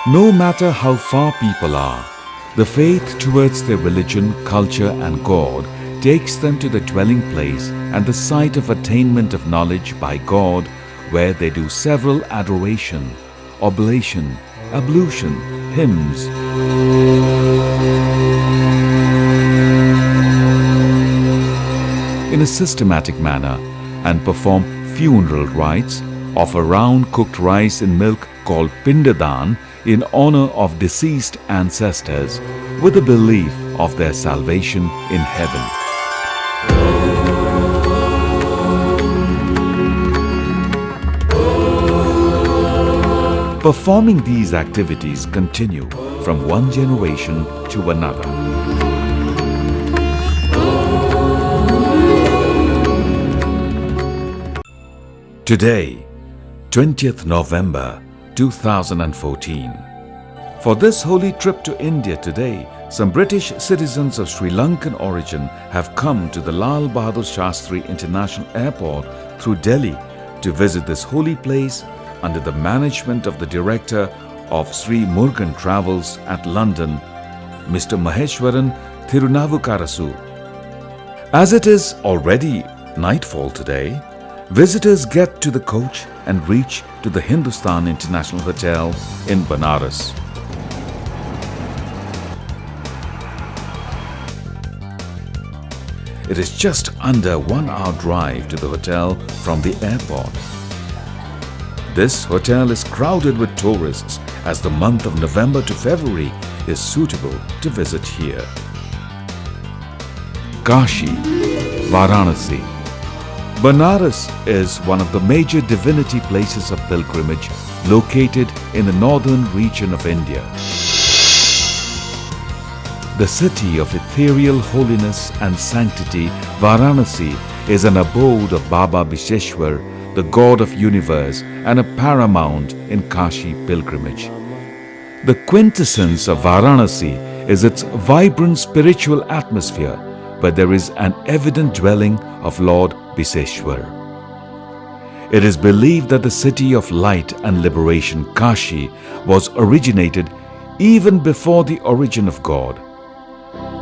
No matter how far people are, the faith towards their religion, culture and God takes them to the dwelling place and the site of attainment of knowledge by God, where they do several adoration, oblation, ablution, hymns, in a systematic manner and perform funeral rites, offer round cooked rice in milk called Pindadan in honor of deceased ancestors with the belief of their salvation in heaven. Performing these activities continue from one generation to another. Today, 20th November 2014. For this holy trip to India today, some British citizens of Sri Lankan origin have come to the Lal Bahadur Shastri International Airport through Delhi to visit this holy place under the management of the director of Sri Murugan Travels at London, Mr. Maheswaren Thirunavukkarasu. As it is already nightfall today, visitors get to the coach and reach to the Hindustan International Hotel in Banaras. It is just under 1 hour drive to the hotel from the airport. This hotel is crowded with tourists as the month of November to February is suitable to visit here. Kashi, Varanasi. Banaras is one of the major divinity places of pilgrimage located in the northern region of India. The city of ethereal holiness and sanctity, Varanasi is an abode of Baba Visheshwar, the God of universe and a paramount in Kashi pilgrimage. The quintessence of Varanasi is its vibrant spiritual atmosphere, where there is an evident dwelling of Lord Visheshwar. It is believed that the city of light and liberation, Kashi, was originated even before the origin of God.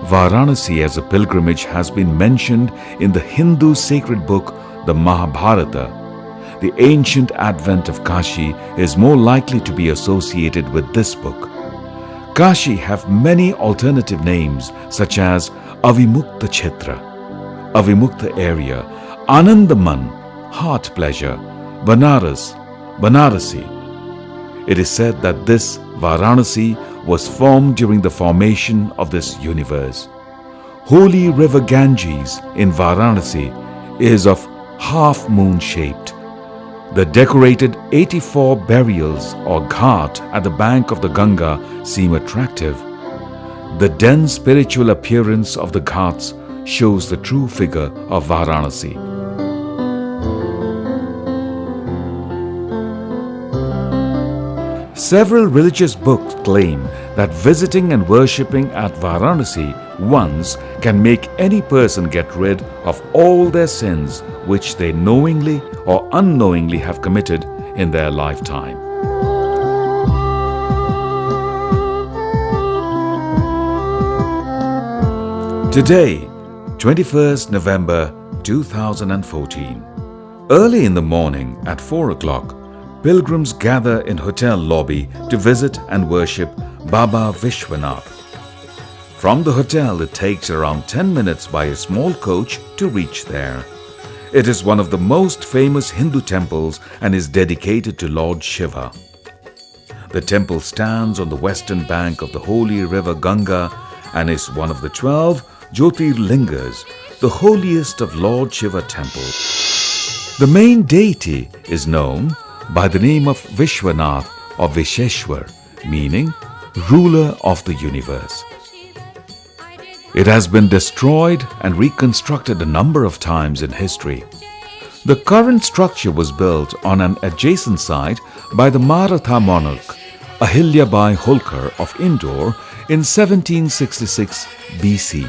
Varanasi as a pilgrimage has been mentioned in the Hindu sacred book, the Mahabharata. The ancient advent of Kashi is more likely to be associated with this book. Kashi have many alternative names such as Avimukta Kshetra, Avimukta area, Anandaman, heart pleasure, Banaras, Banarasi. It is said that this Varanasi was formed during the formation of this universe. Holy river Ganges in Varanasi is of half-moon shaped. The decorated 84 burials or ghat at the bank of the Ganga seem attractive. The dense spiritual appearance of the ghats shows the true figure of Varanasi. Several religious books claim that visiting and worshipping at Varanasi once can make any person get rid of all their sins which they knowingly or unknowingly have committed in their lifetime. Today, 21st November 2014. Early in the morning at 4 o'clock, pilgrims gather in hotel lobby to visit and worship Baba Vishwanath. From the hotel, it takes around 10 minutes by a small coach to reach there. It is one of the most famous Hindu temples and is dedicated to Lord Shiva. The temple stands on the western bank of the holy river Ganga and is one of the 12 Jyotirlingas, the holiest of Lord Shiva temples. The main deity is known by the name of Vishwanath or Visheshwar, meaning ruler of the universe. It has been destroyed and reconstructed a number of times in history. The current structure was built on an adjacent site by the Maratha monarch Ahilyabai Holkar of Indore in 1766 BC.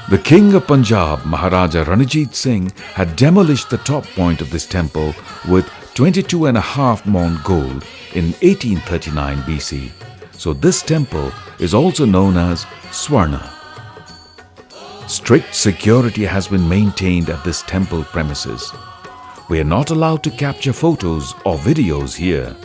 The King of Punjab, Maharaja Ranjit Singh, had demolished the top point of this temple with 22.5 mon gold in 1839 BC. So this temple is also known as Swarna. Strict security has been maintained at this temple premises. We are not allowed to capture photos or videos here.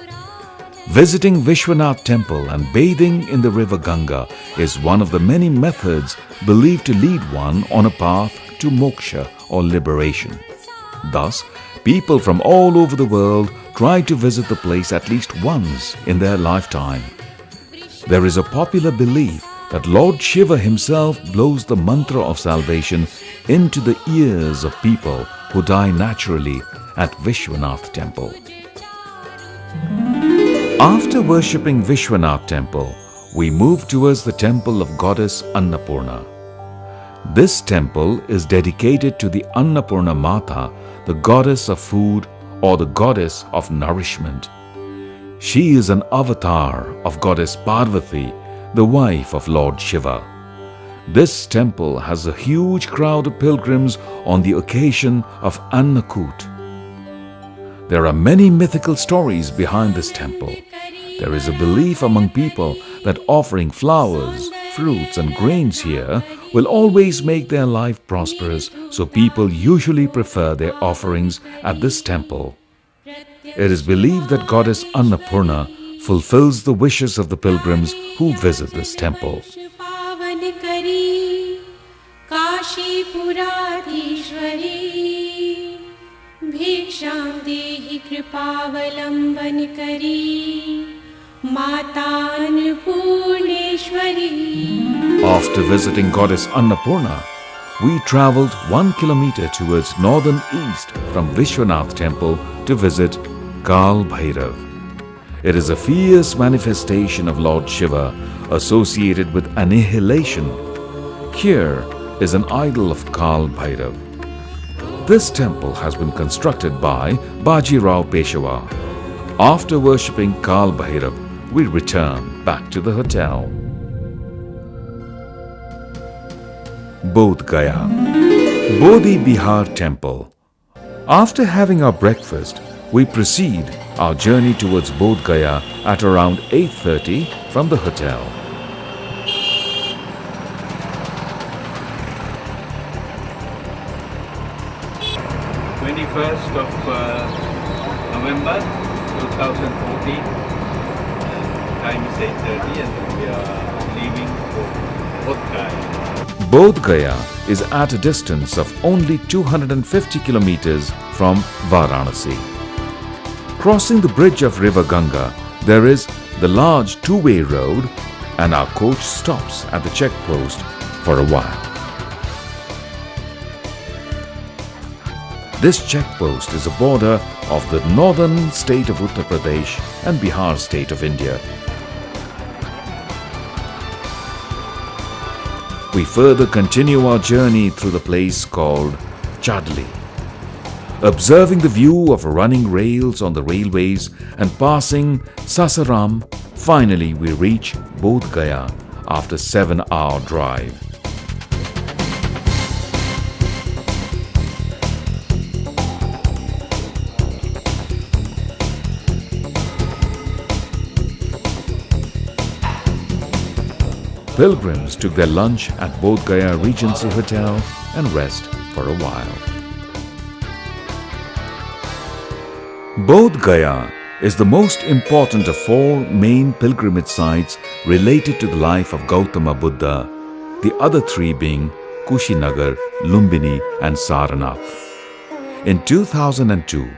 Visiting Vishwanath temple and bathing in the river Ganga is one of the many methods believed to lead one on a path to moksha or liberation. Thus, people from all over the world try to visit the place at least once in their lifetime. There is a popular belief that Lord Shiva himself blows the mantra of salvation into the ears of people who die naturally at Vishwanath temple. After worshipping Vishwanath temple, we move towards the temple of goddess Annapurna. This temple is dedicated to the Annapurna Mata, the goddess of food or the goddess of nourishment. She is an avatar of goddess Parvati, the wife of Lord Shiva. This temple has a huge crowd of pilgrims on the occasion of Annakut. There are many mythical stories behind this temple. There is a belief among people that offering flowers, fruits and grains here will always make their life prosperous, so people usually prefer their offerings at this temple. It is believed that goddess Annapurna fulfills the wishes of the pilgrims who visit this temple. After visiting goddess Annapurna, we traveled 1 kilometer towards northern east from Vishwanath temple to visit Kal Bhairav. It is a fierce manifestation of Lord Shiva associated with annihilation. Here is an idol of Kal Bhairav. This temple has been constructed by Bajirao Peshwa. After worshipping Kal Bhairav, we return back to the hotel. Boudhagaya, Bodhi Bihar Temple. After having our breakfast, we proceed our journey towards Boudhagaya at around 8:30 from the hotel. November 2014. Time is 8:30 and we are leaving for Boudhagaya. Boudhagaya is at a distance of only 250 kilometers from Varanasi. Crossing the bridge of River Ganga, there is the large two-way road and our coach stops at the checkpost for a while. This checkpost is a border of the northern state of Uttar Pradesh and Bihar state of India. We further continue our journey through the place called Chadli. Observing the view of running rails on the railways and passing Sasaram, finally we reach Boudhagaya after 7-hour drive. Pilgrims took their lunch at Boudhagaya Regency Hotel and rest for a while. Boudhagaya is the most important of 4 main pilgrimage sites related to the life of Gautama Buddha, the other 3 being Kushinagar, Lumbini and Saranath. In 2002,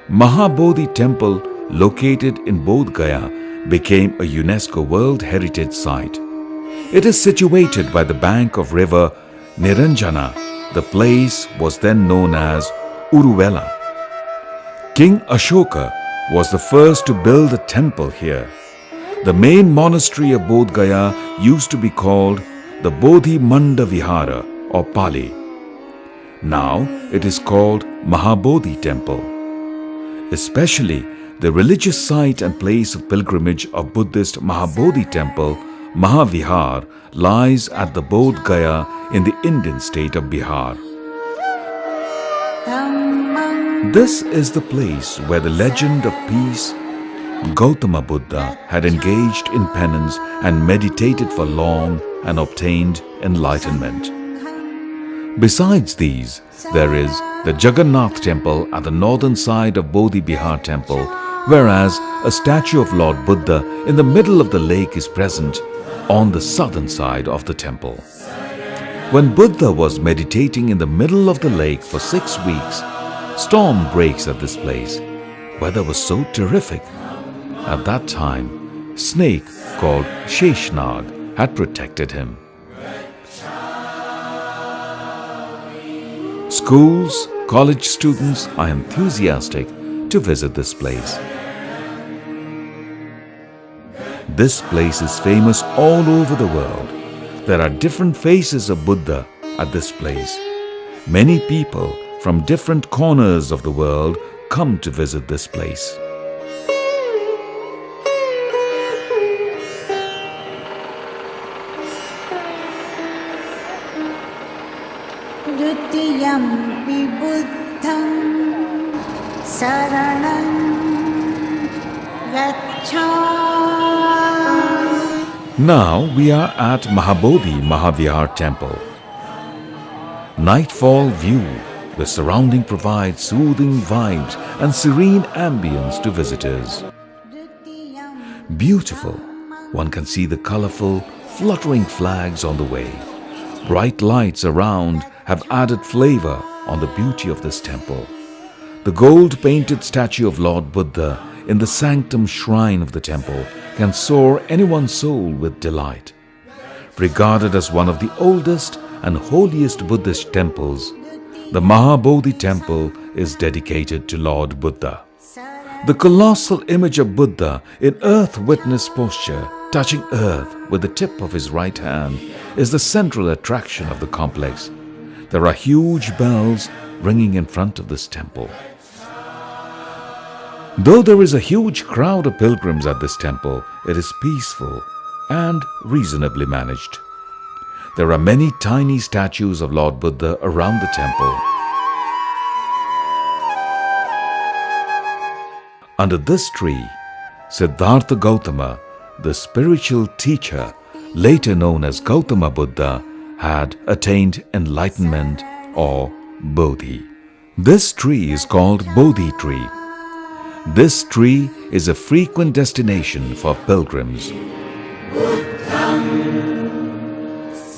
Mahabodhi Temple located in Boudhagaya became a UNESCO World Heritage Site. It is situated by the bank of river Niranjana. The place was then known as Uruvela. King Ashoka was the first to build a temple here. The main monastery of Boudhagaya used to be called the Bodhi Manda Vihara or Pali. Now it is called Mahabodhi Temple. Especially the religious site and place of pilgrimage of Buddhist Mahabodhi Temple, Mahavihar, lies at the Boudhagaya in the Indian state of Bihar. This is the place where the legend of peace, Gautama Buddha, had engaged in penance and meditated for long and obtained enlightenment. Besides these, there is the Jagannath temple at the northern side of Bodhi Bihar temple, whereas a statue of Lord Buddha in the middle of the lake is present on the southern side of the temple. When Buddha was meditating in the middle of the lake for 6 weeks, storm breaks at this place. Weather was so terrific. At that time, snake called Sheshnag had protected him. Schools, college students are enthusiastic to visit this place. This place is famous all over the world. There are different faces of Buddha at this place. Many people from different corners of the world come to visit this place. Dutiyampi buddham saranam gacchami. Now we are at Mahabodhi Mahavihar temple. Nightfall view, the surrounding provides soothing vibes and serene ambience to visitors. Beautiful, one can see the colorful, fluttering flags on the way. Bright lights around have added flavor on the beauty of this temple. The gold-painted statue of Lord Buddha in the sanctum shrine of the temple can soar anyone's soul with delight. Regarded as one of the oldest and holiest Buddhist temples, the Mahabodhi temple is dedicated to Lord Buddha. The colossal image of Buddha in earth witness posture, touching earth with the tip of his right hand, is the central attraction of the complex. There are huge bells ringing in front of this temple. Though there is a huge crowd of pilgrims at this temple, it is peaceful and reasonably managed. There are many tiny statues of Lord Buddha around the temple. Under this tree, Siddhartha Gautama, the spiritual teacher, later known as Gautama Buddha, had attained enlightenment or Bodhi. This tree is called Bodhi tree. This tree is a frequent destination for pilgrims.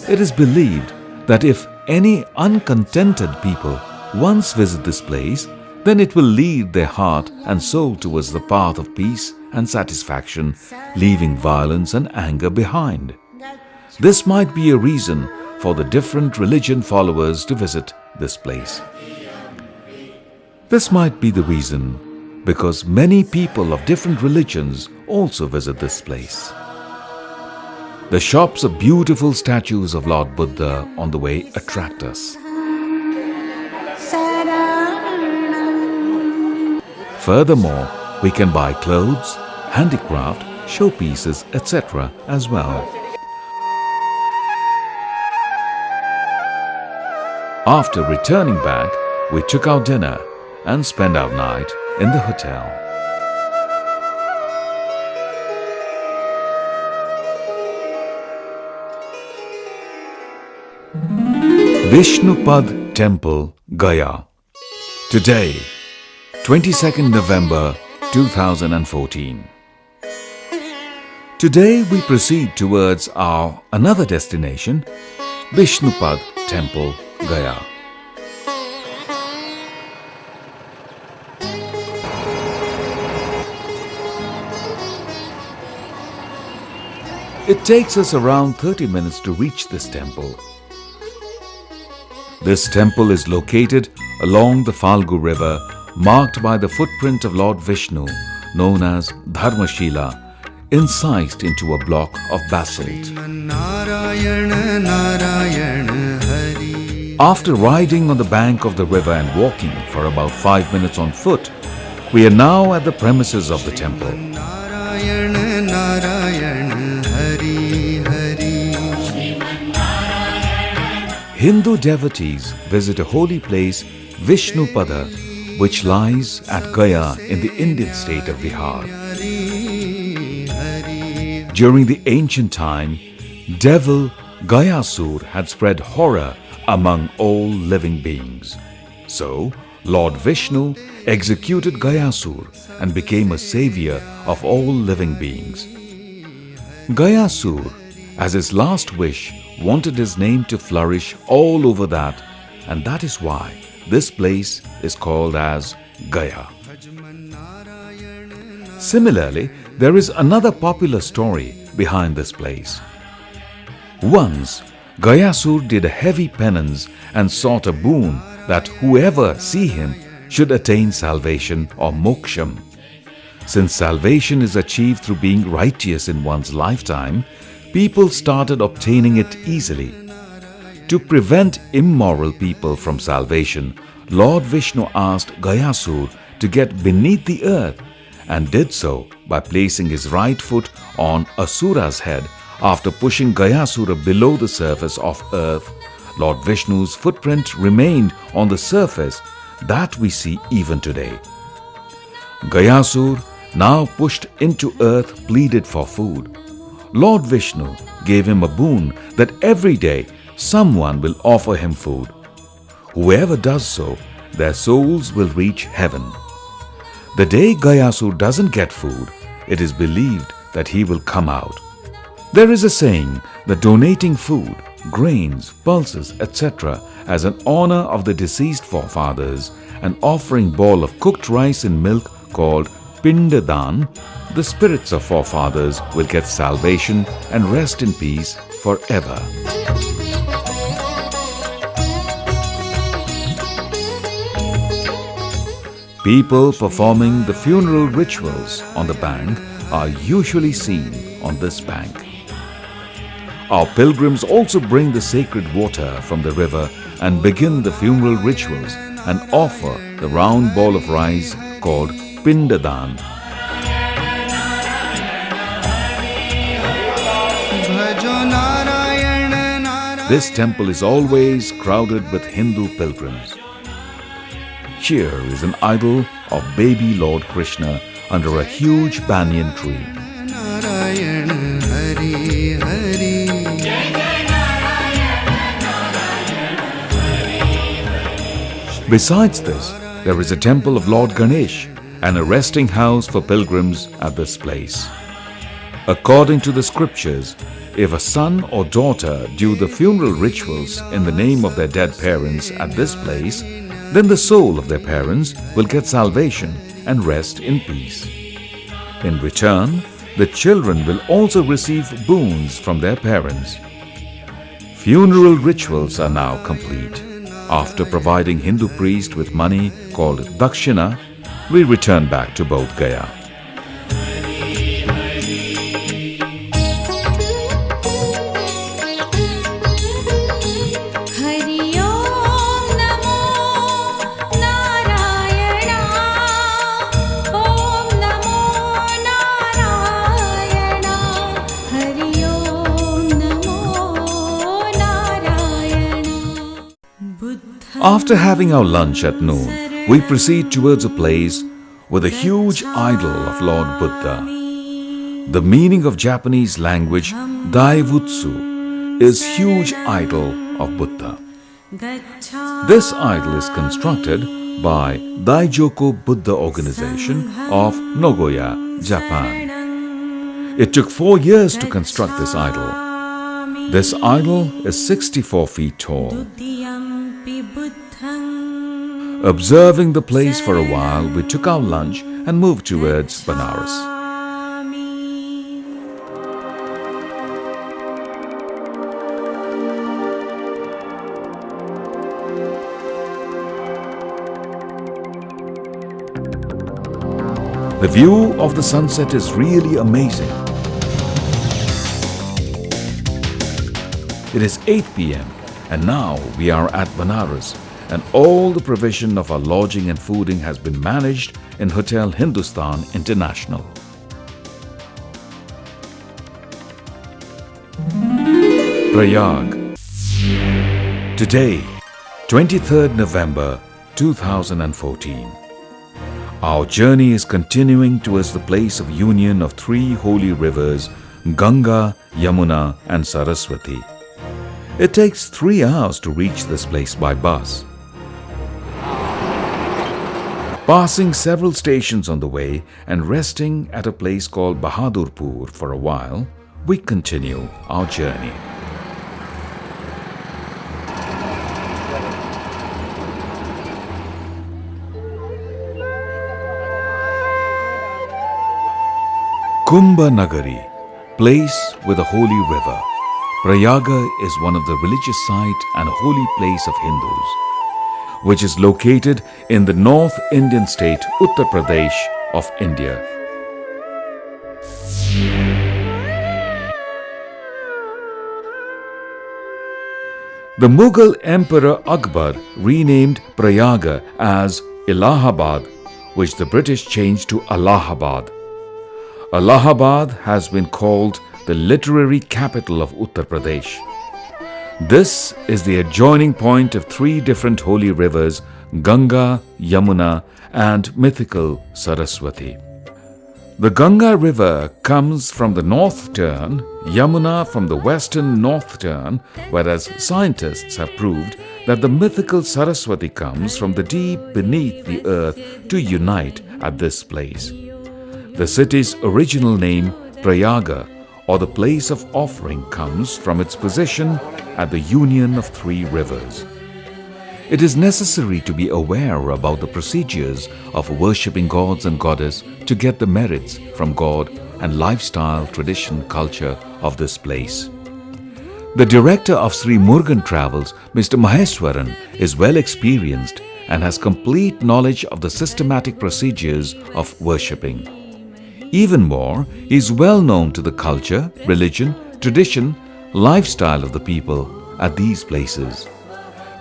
It is believed that if any uncontented people once visit this place, then it will lead their heart and soul towards the path of peace and satisfaction, leaving violence and anger behind. This might be a reason for the different religion followers to visit this place. This might be the reason because many people of different religions also visit this place. The shops of beautiful statues of Lord Buddha on the way attract us. Furthermore, we can buy clothes, handicraft, showpieces, etc. as well. After returning back, we took our dinner and spent our night in the hotel. Vishnupad Temple, Gaya. Today, 22nd November 2014. Today we proceed towards our another destination, Vishnupad Temple, Gaya. It takes us around 30 minutes to reach this temple. This temple is located along the Falgu river, marked by the footprint of Lord Vishnu, known as Dharmashila, incised into a block of basalt. After riding on the bank of the river and walking for about 5 minutes on foot, we are now at the premises of the temple. Hindu devotees visit a holy place, Vishnupada, which lies at Gaya in the Indian state of Bihar. During the ancient time, devil Gayasur had spread horror among all living beings. So, Lord Vishnu executed Gayasur and became a savior of all living beings. Gayasur, as his last wish, wanted his name to flourish all over that, and that is why this place is called as Gaya. Similarly, there is another popular story behind this place. Once, Gayasur did a heavy penance and sought a boon that whoever see him should attain salvation or moksham. Since salvation is achieved through being righteous in one's lifetime, people started obtaining it easily. To prevent immoral people from salvation, Lord Vishnu asked Gayasur to get beneath the earth and did so by placing his right foot on Asura's head. After pushing Gayasura below the surface of earth, Lord Vishnu's footprint remained on the surface that we see even today. Gayasur, now pushed into earth, pleaded for food. Lord Vishnu gave him a boon that every day someone will offer him food. Whoever does so, their souls will reach heaven. The day Gayasur doesn't get food, it is believed that he will come out. There is a saying that donating food, grains, pulses, etc. as an honor of the deceased forefathers, an offering bowl of cooked rice and milk called Pindadan, the spirits of forefathers will get salvation and rest in peace forever. People performing the funeral rituals on the bank are usually seen on this bank. Our pilgrims also bring the sacred water from the river and begin the funeral rituals and offer the round ball of rice called Pindadan. This temple is always crowded with Hindu pilgrims. Here is an idol of baby Lord Krishna under a huge banyan tree. Besides this, there is a temple of Lord Ganesh and a resting house for pilgrims at this place. According to the scriptures, if a son or daughter do the funeral rituals in the name of their dead parents at this place, then the soul of their parents will get salvation and rest in peace. In return, the children will also receive boons from their parents. Funeral rituals are now complete. After providing Hindu priest with money called Dakshina, we return back to Boudhagaya. After having our lunch at noon, we proceed towards a place with a huge idol of Lord Buddha. The meaning of Japanese language Daivutsu is huge idol of Buddha. This idol is constructed by Daijoko Buddha Organization of Nagoya, Japan. It took 4 years to construct this idol. This idol is 64 feet tall. Observing the place for a while, we took our lunch and moved towards Banaras. The view of the sunset is really amazing. It is 8 p.m. and now we are at Banaras, and all the provision of our lodging and fooding has been managed in Hotel Hindustan International. Prayaga. Today, 23rd November 2014. Our journey is continuing towards the place of union of three holy rivers, Ganga, Yamuna and Saraswati. It takes 3 hours to reach this place by bus. Passing several stations on the way and resting at a place called Bahadurpur for a while, we continue our journey. Kumbha Nagari, place with a holy river. Prayaga is one of the religious site and holy place of Hindus, which is located in the North Indian state Uttar Pradesh of India. The Mughal Emperor Akbar renamed Prayaga as Allahabad, which the British changed to Allahabad. Allahabad has been called the literary capital of Uttar Pradesh. This is the adjoining point of 3 different holy rivers, Ganga, Yamuna and mythical Saraswati. The Ganga river comes from the north turn, Yamuna from the western north turn, whereas scientists have proved that the mythical Saraswati comes from the deep beneath the earth to unite at this place. The city's original name, Prayaga, or the place of offering, comes from its position at the union of 3 rivers. It is necessary to be aware about the procedures of worshipping gods and goddess to get the merits from God and lifestyle, tradition, culture of this place. The director of Sri Murugan Travels, Mr. Maheswaren, is well experienced and has complete knowledge of the systematic procedures of worshipping. Even more, he is well known to the culture, religion, tradition, lifestyle of the people at these places.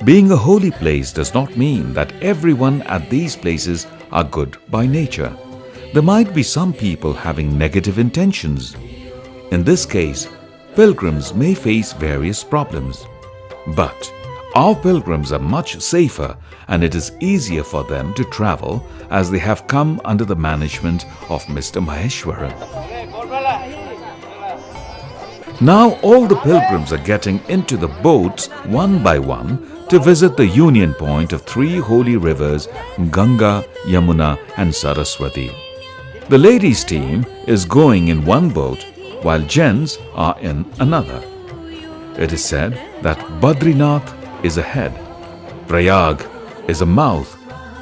Being a holy place does not mean that everyone at these places are good by nature. There might be some people having negative intentions. In this case, pilgrims may face various problems. But our pilgrims are much safer and it is easier for them to travel as they have come under the management of Mr. Maheswaran. Now all the pilgrims are getting into the boats one by one to visit the union point of 3 holy rivers, Ganga, Yamuna and Saraswati. The ladies' team is going in one boat while gents are in another. It is said that Badrinath is a head, Prayaga is a mouth,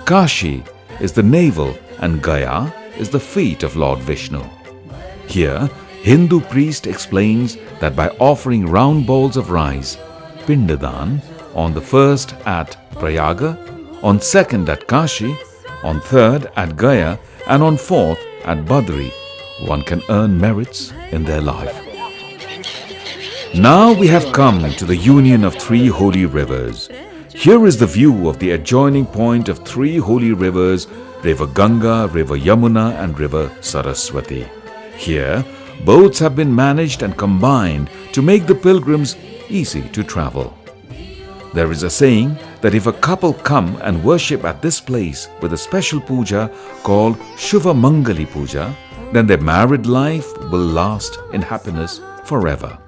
Kashi is the navel and Gaya is the feet of Lord Vishnu. Here, Hindu priest explains that by offering round balls of rice, Pindadan, on the first at Prayaga, on second at Kashi, on third at Gaya and on fourth at Badri, one can earn merits in their life. Now we have come to the union of 3 holy rivers. Here is the view of the adjoining point of 3 holy rivers, River Ganga, River Yamuna and River Saraswati. Here, boats have been managed and combined to make the pilgrims easy to travel. There is a saying that if a couple come and worship at this place with a special puja called Shuva Mangali Puja, then their married life will last in happiness forever.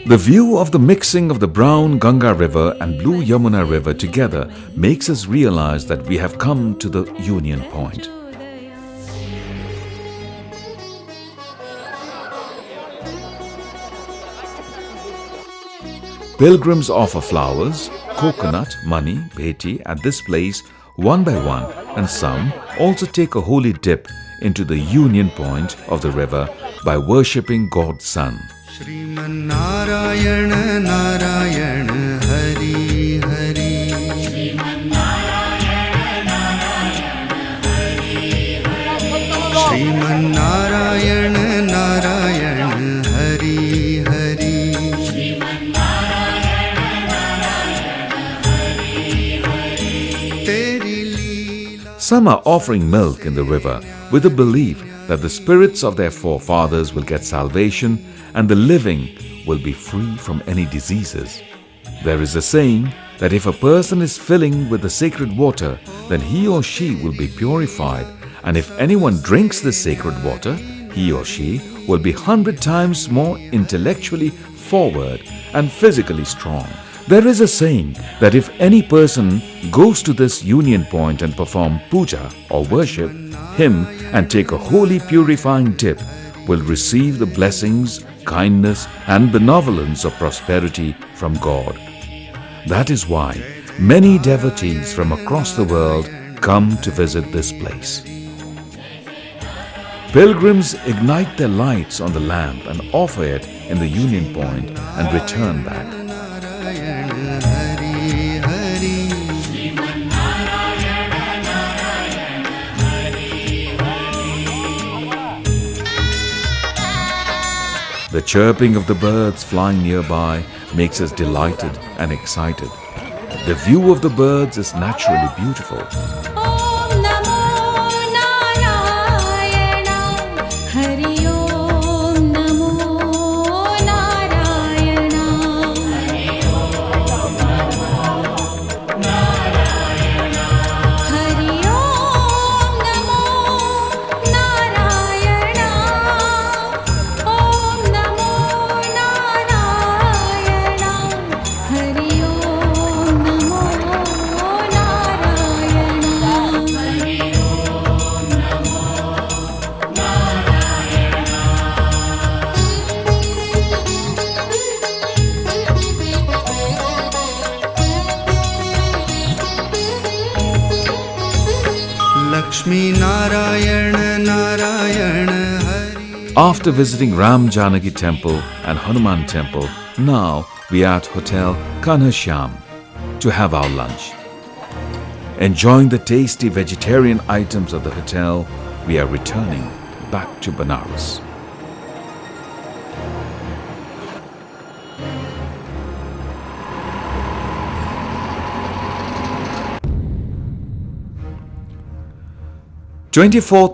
The view of the mixing of the brown Ganga river and blue Yamuna river together makes us realize that we have come to the union point. Pilgrims offer flowers, coconut, money, Pvt.Ltd at this place one by one, and some also take a holy dip into the union point of the river by worshipping God's Son. Shriman Narayana Narayana Hari Hari Shriman Narayana Narayana Hari Hari Shriman Narayana Narayana Hari Hari Shriman Narayana Narayana Hari Hari Teri Leela. Some are offering milk in the river with the belief that the spirits of their forefathers will get salvation and the living will be free from any diseases. There is a saying that if a person is filling with the sacred water, then he or she will be purified, and if anyone drinks this sacred water, he or she will be 100 times more intellectually forward and physically strong. There is a saying that if any person goes to this union point and perform puja or worship him and take a holy purifying dip, will receive the blessings, kindness and benevolence of prosperity from God. That is why many devotees from across the world come to visit this place. Pilgrims ignite their lights on the lamp and offer it in the union point and return back. The chirping of the birds flying nearby makes us delighted and excited. The view of the birds is naturally beautiful. Om Namo Narayana Hari Om Namo Narayana Hari Om Namo Narayana Hari Om Namo Narayana Om Namo Narayana Hari Om Namo Lakshmi Narayana Narayana Hari. After visiting Ram Janaki Temple and Hanuman Temple, now we are at Hotel Kanhashyam to have our lunch. Enjoying the tasty vegetarian items of the hotel, we are returning back to Banaras.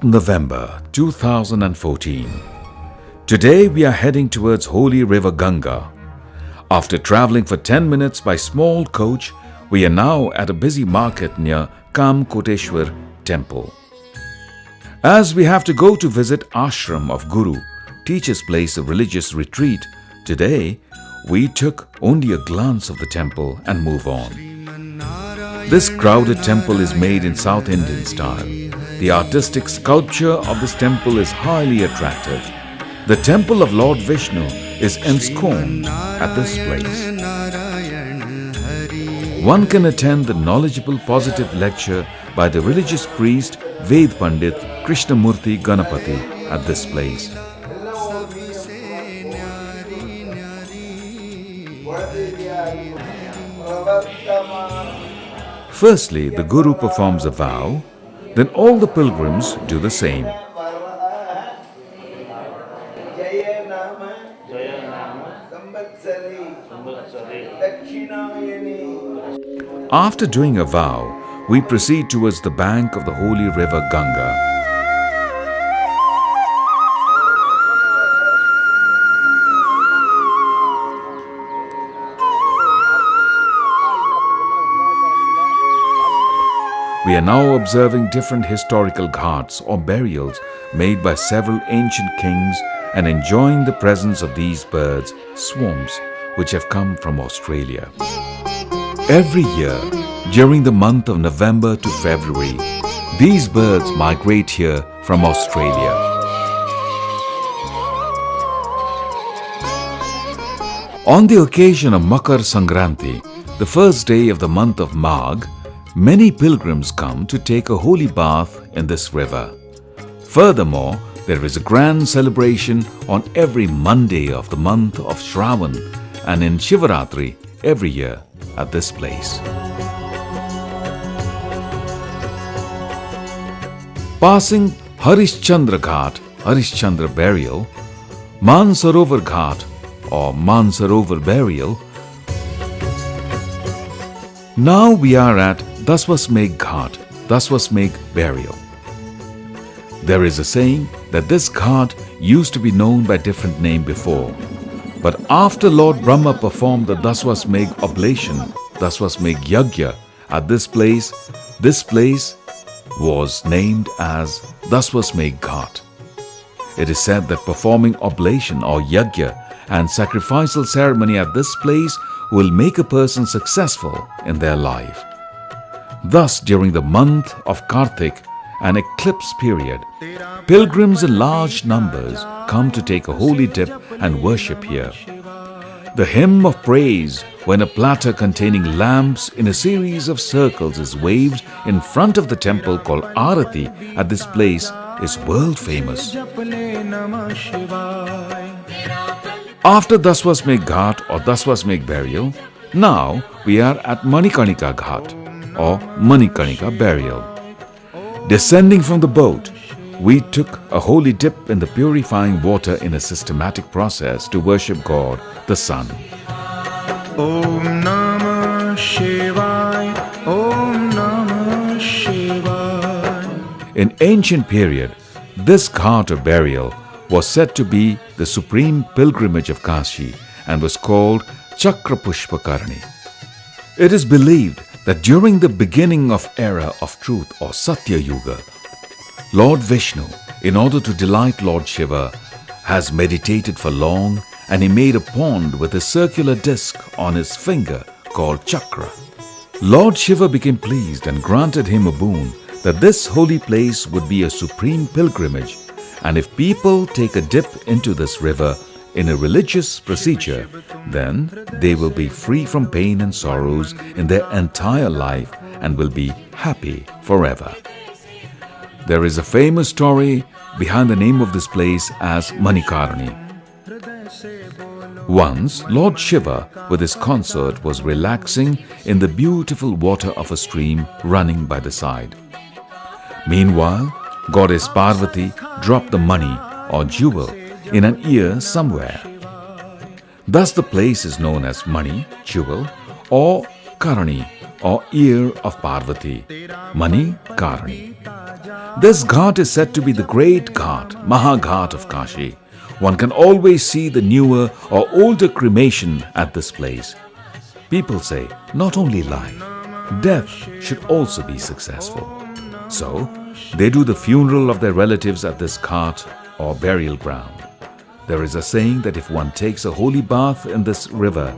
November 24th, 2014. Today we are heading towards holy river Ganga. After traveling for 10 minutes by small coach, we are now at a busy market near Kamkoteshwar temple. As we have to go to visit ashram of Guru, teacher's place of religious retreat, today we took only a glance of the temple and move on. This crowded temple is made in South Indian style. The artistic sculpture of this temple is highly attractive. The temple of Lord Vishnu is ensconced at this place. One can attend the knowledgeable positive lecture by the religious priest Ved Pandit Krishnamurti Ganapati at this place. Firstly, the Guru performs a vow. Then all the pilgrims do the same. After doing a vow, we proceed towards the bank of the holy river Ganga. We are now observing different historical ghats or burials made by several ancient kings and enjoying the presence of these birds, swarms, which have come from Australia. Every year, during the month of November to February, these birds migrate here from Australia. On the occasion of Makar Sankranti, the first day of the month of Magh, many pilgrims come to take a holy bath in this river. Furthermore, there is a grand celebration on every Monday of the month of Shravan and in Shivaratri every year at this place. Passing Harishchandra Ghat, Harishchandra Burial, Mansarovar Ghat or Mansarovar Burial, now we are at Daswasmegh Ghat, Daswasmegh Burial. There is a saying that this ghat used to be known by different name before, but after Lord Brahma performed the Daswasmegh oblation, Daswasmegh Yagya at this place was named as Daswasmegh Ghat. It is said that performing oblation or yagya and sacrificial ceremony at this place will make a person successful in their life. Thus, during the month of Kartik, an eclipse period, pilgrims in large numbers come to take a holy dip and worship here. The hymn of praise, when a platter containing lamps in a series of circles is waved in front of the temple called Arati at this place, is world famous. After Daswasmegh Ghat or Daswasmegh burial, now we are at Manikarnika Ghat or Manikarnika burial. Descending from the boat, we took a holy dip in the purifying water in a systematic process to worship God, the Sun. Om Namah Shivaya, Om Namah Shivaya. In ancient period, this ghat or burial was said to be the supreme pilgrimage of Kashi and was called Chakrapushpakarni. It is believed that during the beginning of era of truth or Satya Yuga, Lord Vishnu, in order to delight Lord Shiva, has meditated for long, and he made a pond with a circular disc on his finger called Chakra. Lord Shiva became pleased and granted him a boon that this holy place would be a supreme pilgrimage, and if people take a dip into this river in a religious procedure, then they will be free from pain and sorrows in their entire life and will be happy forever. There is a famous story behind the name of this place as Manikarni. Once, Lord Shiva with his consort was relaxing in the beautiful water of a stream running by the side. Meanwhile, Goddess Parvati dropped the money or jewel in an ear somewhere. Thus the place is known as Mani, jewel, or Karani, or ear of Parvati, Mani Karani. This ghat is said to be the great ghat, Mahaghat of Kashi. One can always see the newer or older cremation at this place. People say not only life, death should also be successful. So, they do the funeral of their relatives at this ghat or burial ground. There is a saying that if one takes a holy bath in this river,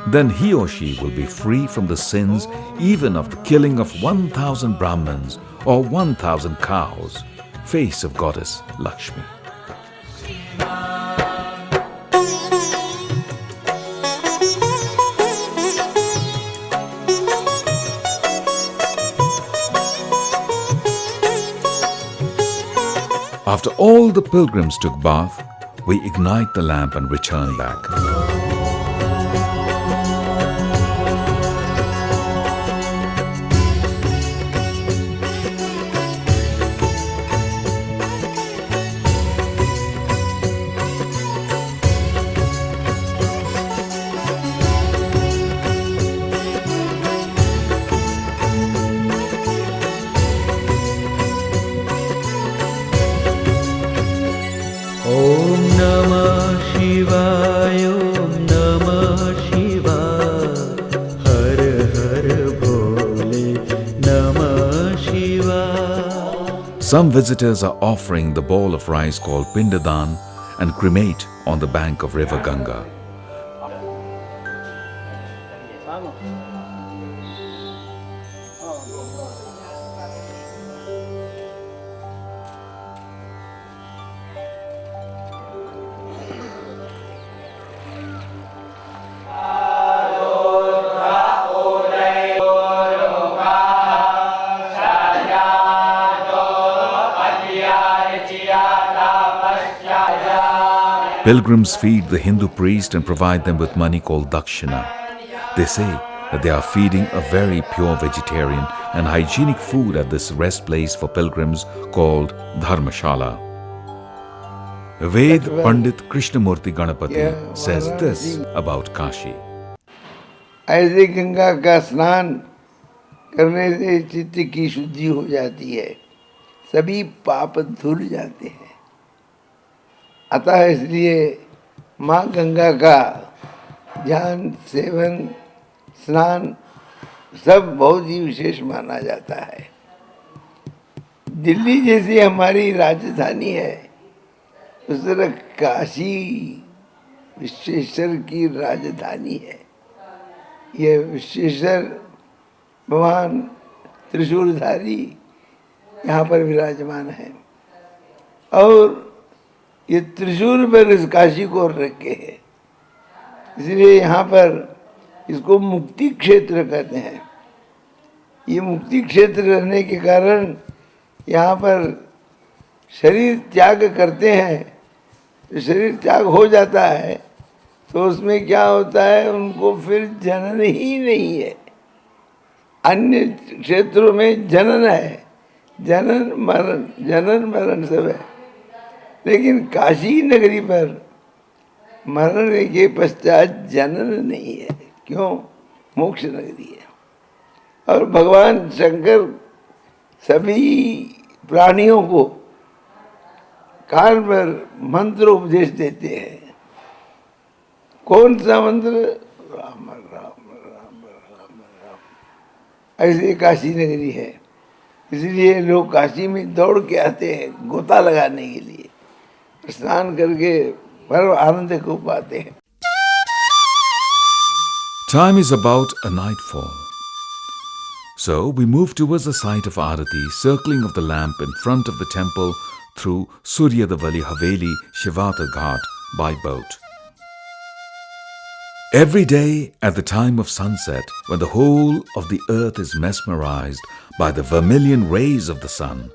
then he or she will be free from the sins even of the killing of 1,000 Brahmins or 1,000 cows, face of Goddess Lakshmi. After all the pilgrims took bath, we ignite the lamp and return back. Om Namah Shivaya, Om Namah Shivaya, Har Har Bhole Namah Shivaya. Some visitors are offering the bowl of rice called Pindadan and cremate on the bank of river Ganga. Pilgrims feed the Hindu priest and provide them with money called dakshina. They say that they are feeding a very pure vegetarian and hygienic food at this rest place for pilgrims called Dharmashala. Ved Pandit Krishnamurti Ganapati says this about Kashi. ऐसे गंगा का स्नान करने से चित्त की शुद्धि हो जाती है, सभी पाप धुल जाते हैं। अतः इसलिए माँ गंगा का ध्यान, सेवन, स्नान सब बहुत ही विशेष माना जाता है। दिल्ली जैसी हमारी राजधानी है, उस तरह काशी विश्वेश्वर की राजधानी है। यह विश्वेश्वर भगवान त्रिशूलधारी यहाँ पर विराजमान है और ये त्रिशूल पर इस काशी को रखे है, इसलिए यहाँ पर इसको मुक्ति क्षेत्र कहते हैं। ये मुक्ति क्षेत्र रहने के कारण यहाँ पर शरीर त्याग करते हैं, तो शरीर त्याग हो जाता है तो उसमें क्या होता है, उनको फिर जनन ही नहीं है। अन्य क्षेत्रों में जनन है, जनन मरण सब है, लेकिन काशी नगरी पर मरण के पश्चात जनन नहीं है। क्यों? मोक्ष नगरी है। और भगवान शंकर सभी प्राणियों को कान पर मंत्र उपदेश देते हैं। कौन सा मंत्र? राम राम राम राम राम। ऐसे काशी नगरी है, इसलिए लोग काशी में दौड़ के आते हैं गोता लगाने के लिए, स्नान करके परम आनंद को पाते हैं। Time is about a nightfall. So we move towards the site of Arati, circling of the lamp in front of the temple through Suryadavali Haveli Shivata Ghat by boat. Every day at the time of sunset, when the whole of the earth is mesmerized by the vermilion rays of the sun,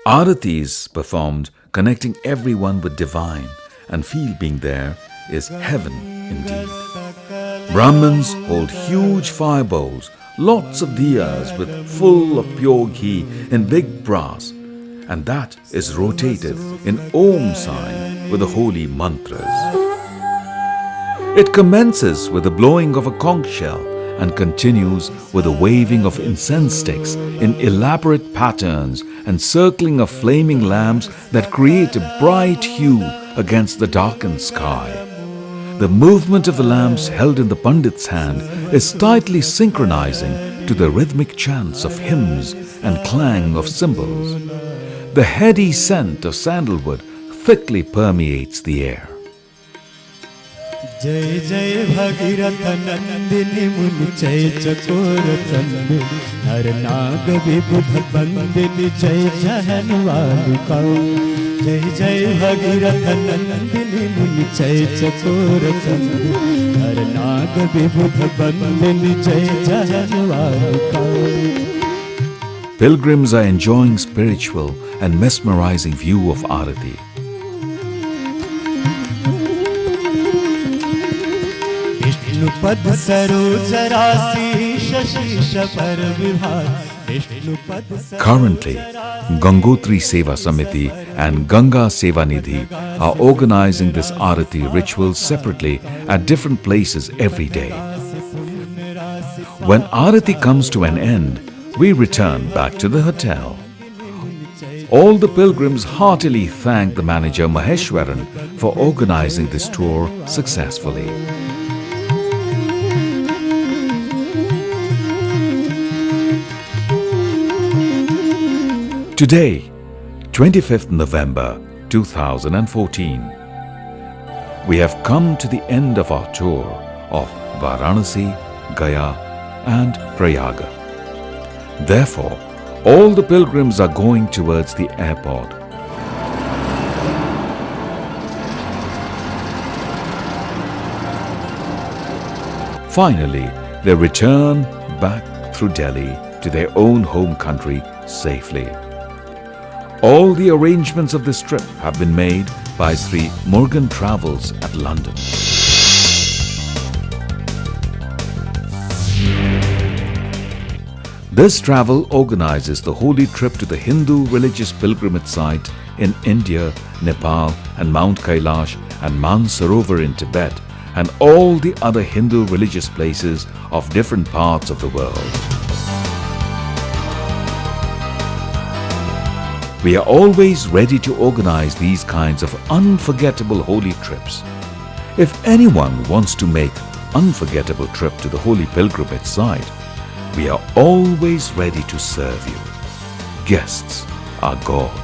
Arati is performed, connecting everyone with divine, and feel being there is heaven indeed. Brahmins hold huge fire bowls, lots of diyas with full of pure ghee in big brass, and that is rotated in Om sign with the holy mantras. It commences with the blowing of a conch shell and continues with the waving of incense sticks in elaborate patterns and circling of flaming lamps that create a bright hue against the darkened sky. The movement of the lamps held in the Pandit's hand is tightly synchronizing to the rhythmic chants of hymns and clang of cymbals. The heady scent of sandalwood thickly permeates the air. जय जय भगीरथ नंदिनी मुनि जय चकोर चंद हर नाग विबुध बंदिनी जय जहनवालुका जय जय भगीरथ नंदिनी मुनि जय चकोर चंद हर नाग विबुध बंदिनी जय जहनवालुका. Pilgrims are enjoying spiritual and mesmerizing view of Arati. पद सरोज राशि शशीश पर Vibhar. Currently, Gangotri Seva Samiti and Ganga Seva Nidhi are organizing this Arati ritual separately at different places every day. When Arati comes to an end, we return back to the hotel. All the pilgrims heartily thank the manager Maheswaren for organizing this tour successfully. Today, 25th November 2014, we have come to the end of our tour of Varanasi, Gaya and Prayaga. Therefore, all the pilgrims are going towards the airport. Finally, they return back through Delhi to their own home country safely. All the arrangements of this trip have been made by Sri Murugan Travels at London. This travel organizes the holy trip to the Hindu religious pilgrimage site in India, Nepal and Mount Kailash and Mansarovar in Tibet and all the other Hindu religious places of different parts of the world. We are always ready to organize these kinds of unforgettable holy trips. If anyone wants to make unforgettable trip to the holy pilgrimage site, We are always ready to serve you. Guests are gods.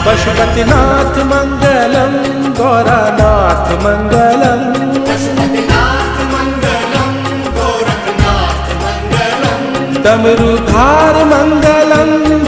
Pashupatinath Mangalam गौरानाथ Mangalam Pashupatinath Mangalam Gorakhnath Mangalam डमरूधार Mangalam